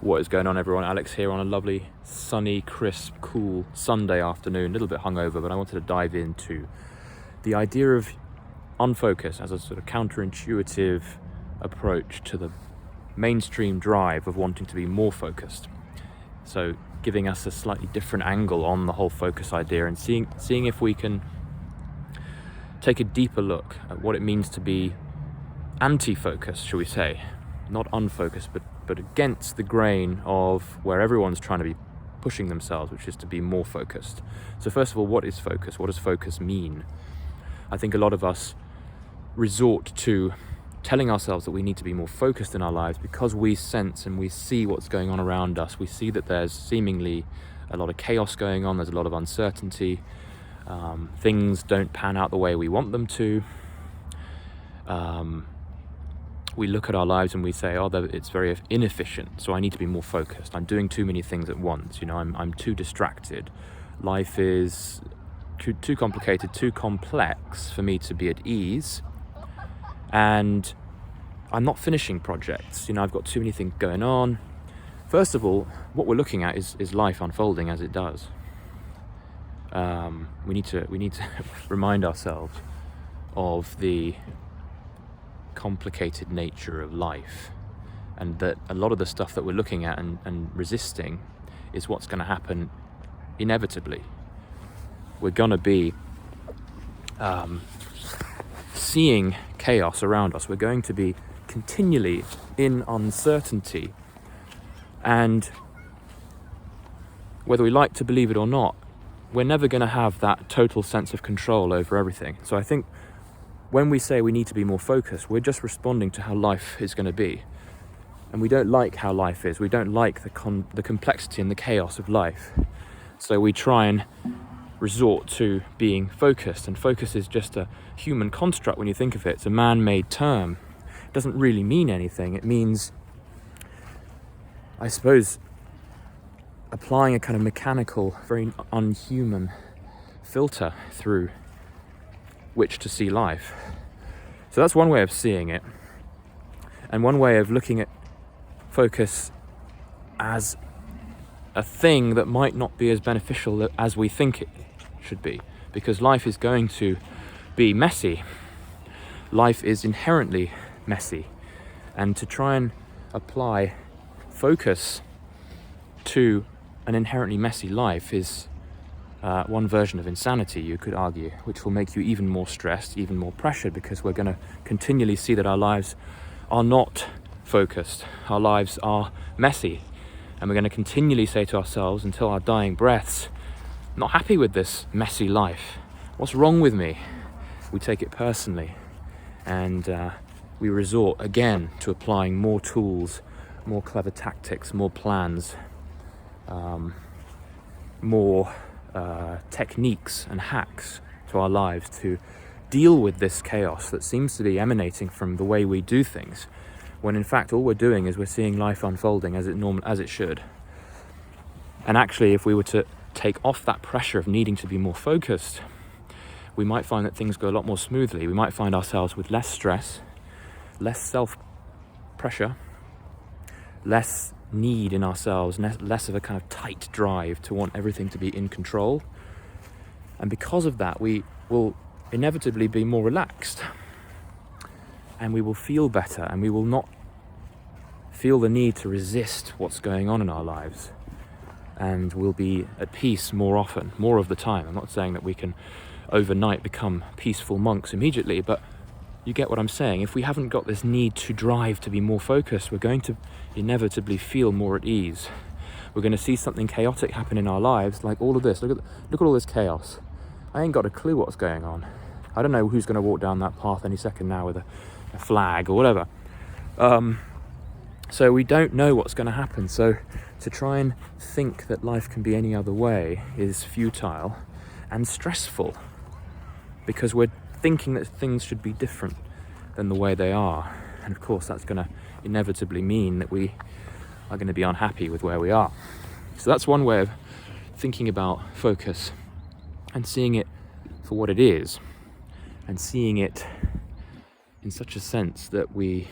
What is going on, everyone? Alex here on a lovely, sunny, crisp, cool Sunday afternoon. A little bit hungover, but I wanted to dive into the idea of unfocus as a sort of counterintuitive approach to the mainstream drive of wanting to be more focused. So giving us a slightly different angle on the whole focus idea and seeing if we can take a deeper look at what it means to be anti-focus, shall we say. Not unfocused, but against the grain of where everyone's trying to be pushing themselves, which is to be more focused. So first of all, what is focus? What does focus mean? I think a lot of us resort to telling ourselves that we need to be more focused in our lives because we sense and we see what's going on around us. We see that there's seemingly a lot of chaos going on, there's a lot of uncertainty, things don't pan out the way we want them to. We look at our lives and we say, oh, it's very inefficient, so I need to be more focused. I'm doing too many things at once, I'm too distracted. Life is too complicated, too complex for me to be at ease, and I'm not finishing projects. I've got too many things going on. First of all, what we're looking at is life unfolding as it does. We need to remind ourselves of the complicated nature of life, and that a lot of the stuff that we're looking at and resisting is what's going to happen inevitably. We're going to be seeing chaos around us. We're going to be continually in uncertainty, and whether we like to believe it or not, we're never going to have that total sense of control over everything. So I think when we say we need to be more focused, we're just responding to how life is going to be. And we don't like how life is. We don't like the complexity and the chaos of life. So we try and resort to being focused. And focus is just a human construct when you think of it. It's a man-made term. It doesn't really mean anything. It means, I suppose, applying a kind of mechanical, very unhuman filter through which to see life. So that's one way of seeing it, and one way of looking at focus as a thing that might not be as beneficial as we think it should be, because life is going to be messy. Life is inherently messy, and to try and apply focus to an inherently messy life is one version of insanity, you could argue, which will make you even more stressed, even more pressured, because we're going to continually see that our lives are not focused. Our lives are messy, and we're going to continually say to ourselves until our dying breaths, I'm not happy with this messy life. What's wrong with me? We take it personally, and we resort again to applying more tools, more clever tactics, more plans, more techniques and hacks to our lives to deal with this chaos that seems to be emanating from the way we do things, when in fact all we're doing is we're seeing life unfolding as it should. And actually, if we were to take off that pressure of needing to be more focused, we might find that things go a lot more smoothly. We might find ourselves with less stress, less self-pressure, less need in ourselves, less of a kind of tight drive to want everything to be in control. And because of that, we will inevitably be more relaxed, and we will feel better, and we will not feel the need to resist what's going on in our lives, and we'll be at peace more often, more of the time. I'm not saying that we can overnight become peaceful monks immediately, but you get what I'm saying. If we haven't got this need to drive to be more focused, we're going to inevitably feel more at ease. We're going to see something chaotic happen in our lives, like all of this. Look at all this chaos. I ain't got a clue what's going on. I don't know who's going to walk down that path any second now with a flag or whatever. So we don't know what's going to happen. So to try and think that life can be any other way is futile and stressful, because we're thinking that things should be different than the way they are. And of course that's going to inevitably mean that we are going to be unhappy with where we are. So that's one way of thinking about focus, and seeing it for what it is, and seeing it in such a sense that we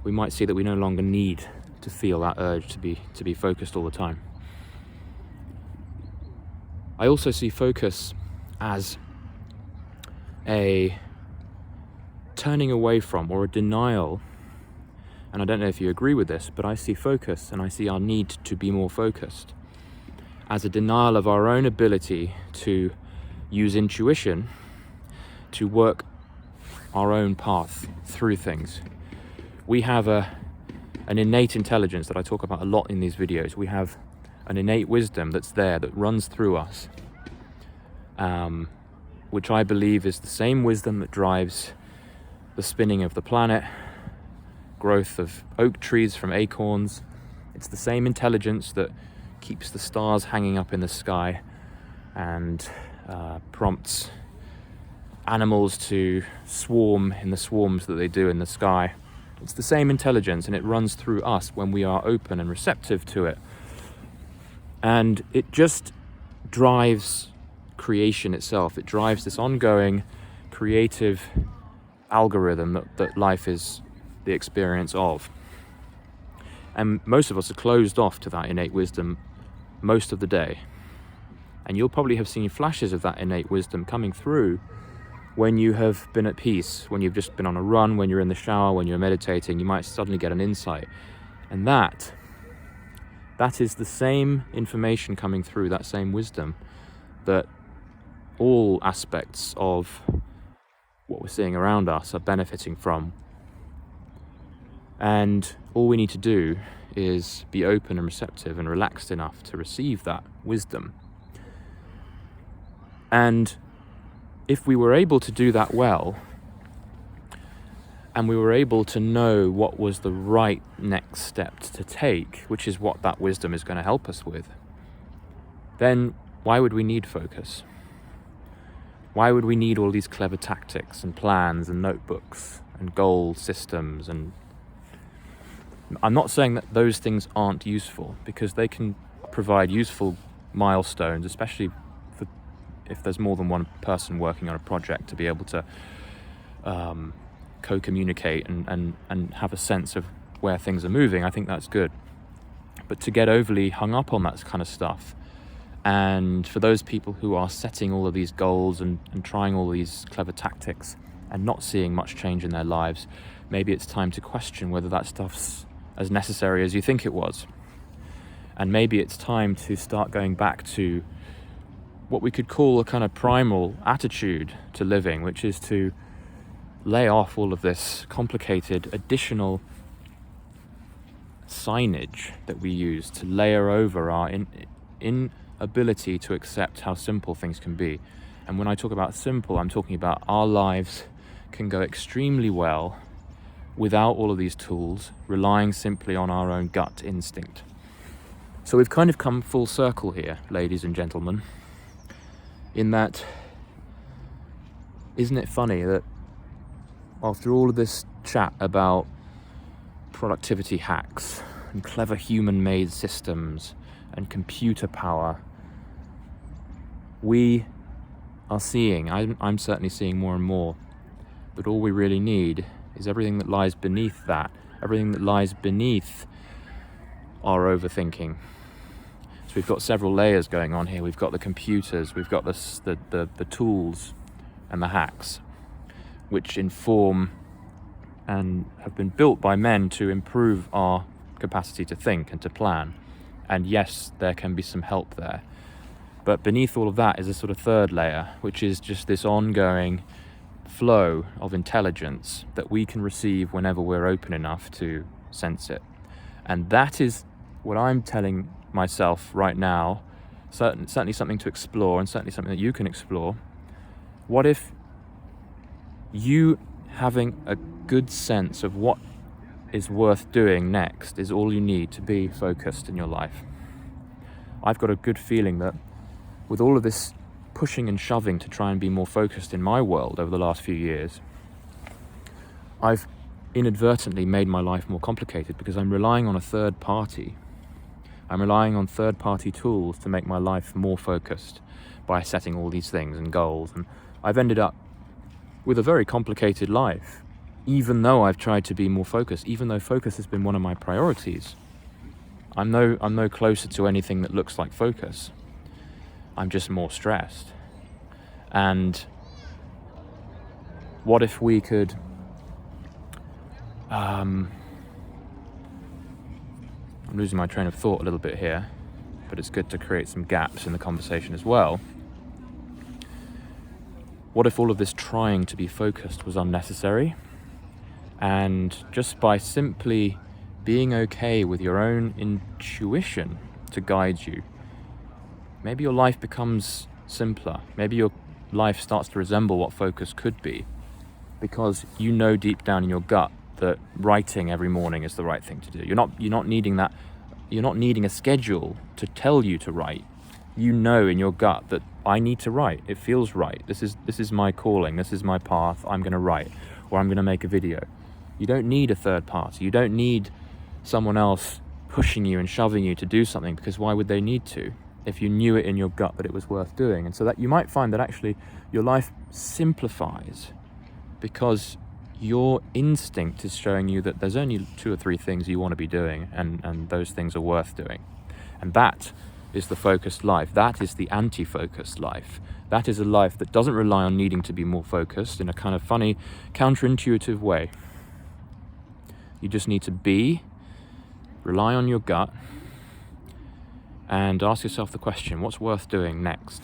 might see that we no longer need to feel that urge to be focused all the time. I also see focus as a turning away from, or a denial, and I don't know if you agree with this, but I see focus and I see our need to be more focused as a denial of our own ability to use intuition to work our own path through things. We have an innate intelligence that I talk about a lot in these videos. We have an innate wisdom that's there, that runs through us, which I believe is the same wisdom that drives the spinning of the planet, growth of oak trees from acorns. It's the same intelligence that keeps the stars hanging up in the sky and prompts animals to swarm in the swarms that they do in the sky. It's the same intelligence, and it runs through us when we are open and receptive to it. And it just drives creation itself. It drives this ongoing creative algorithm that life is the experience of. And most of us are closed off to that innate wisdom most of the day. And you'll probably have seen flashes of that innate wisdom coming through when you have been at peace, when you've just been on a run, when you're in the shower, when you're meditating. You might suddenly get an insight. And that is the same information coming through, that same wisdom, that all aspects of what we're seeing around us are benefiting from. And all we need to do is be open and receptive and relaxed enough to receive that wisdom. And if we were able to do that well, and we were able to know what was the right next step to take, which is what that wisdom is going to help us with, then why would we need focus? Why would we need all these clever tactics and plans and notebooks and goal systems? And I'm not saying that those things aren't useful, because they can provide useful milestones, especially if there's more than one person working on a project, to be able to co-communicate and have a sense of where things are moving. I think that's good. But to get overly hung up on that kind of stuff, and for those people who are setting all of these goals and trying all these clever tactics and not seeing much change in their lives, maybe it's time to question whether that stuff's as necessary as you think it was. And maybe it's time to start going back to what we could call a kind of primal attitude to living, which is to lay off all of this complicated additional signage that we use to layer over our inability to accept how simple things can be. And when I talk about simple, I'm talking about our lives can go extremely well without all of these tools, relying simply on our own gut instinct. So we've kind of come full circle here, ladies and gentlemen, in that, isn't it funny that after all of this chat about productivity hacks and clever human-made systems and computer power, we are seeing, I'm certainly seeing more and more, that all we really need is everything that lies beneath that, everything that lies beneath our overthinking. So we've got several layers going on here. We've got the computers, we've got the tools and the hacks, which inform and have been built by men to improve our capacity to think and to plan. And yes, there can be some help there. But beneath all of that is a sort of third layer, which is just this ongoing flow of intelligence that we can receive whenever we're open enough to sense it. And that is what I'm telling myself right now, certainly something to explore, and certainly something that you can explore. What if you having a good sense of what is worth doing next is all you need to be focused in your life? I've got a good feeling that with all of this pushing and shoving to try and be more focused in my world over the last few years, I've inadvertently made my life more complicated, because I'm relying on a third party. I'm relying on third-party tools to make my life more focused by setting all these things and goals. And I've ended up with a very complicated life, even though I've tried to be more focused, even though focus has been one of my priorities. I'm no closer to anything that looks like focus. I'm just more stressed. And what if we could I'm losing my train of thought a little bit here, but it's good to create some gaps in the conversation as well. What if all of this trying to be focused was unnecessary? And just by simply being okay with your own intuition to guide you, maybe your life becomes simpler. Maybe your life starts to resemble what focus could be, because you know deep down in your gut that writing every morning is the right thing to do. You're not needing a schedule to tell you to write. You know in your gut that I need to write. It feels right. This is my calling. This is my path. I'm going to write, or I'm going to make a video. You don't need a third party. You don't need someone else pushing you and shoving you to do something, because why would they need to if you knew it in your gut that it was worth doing? And so that you might find that actually your life simplifies because your instinct is showing you that there's only 2 or 3 things you want to be doing, and those things are worth doing. And that is the focused life. That is the anti-focused life. That is a life that doesn't rely on needing to be more focused in a kind of funny, counterintuitive way. You just need to rely on your gut, and ask yourself the question, what's worth doing next?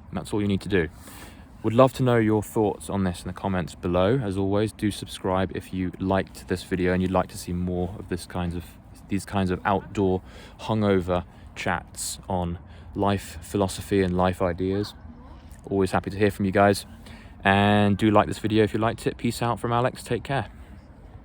And that's all you need to do. Would love to know your thoughts on this in the comments below. As always, do subscribe if you liked this video and you'd like to see more of these kinds of outdoor hungover chats on life philosophy and life ideas. Always happy to hear from you guys. And do like this video if you liked it. Peace out from Alex. Take care.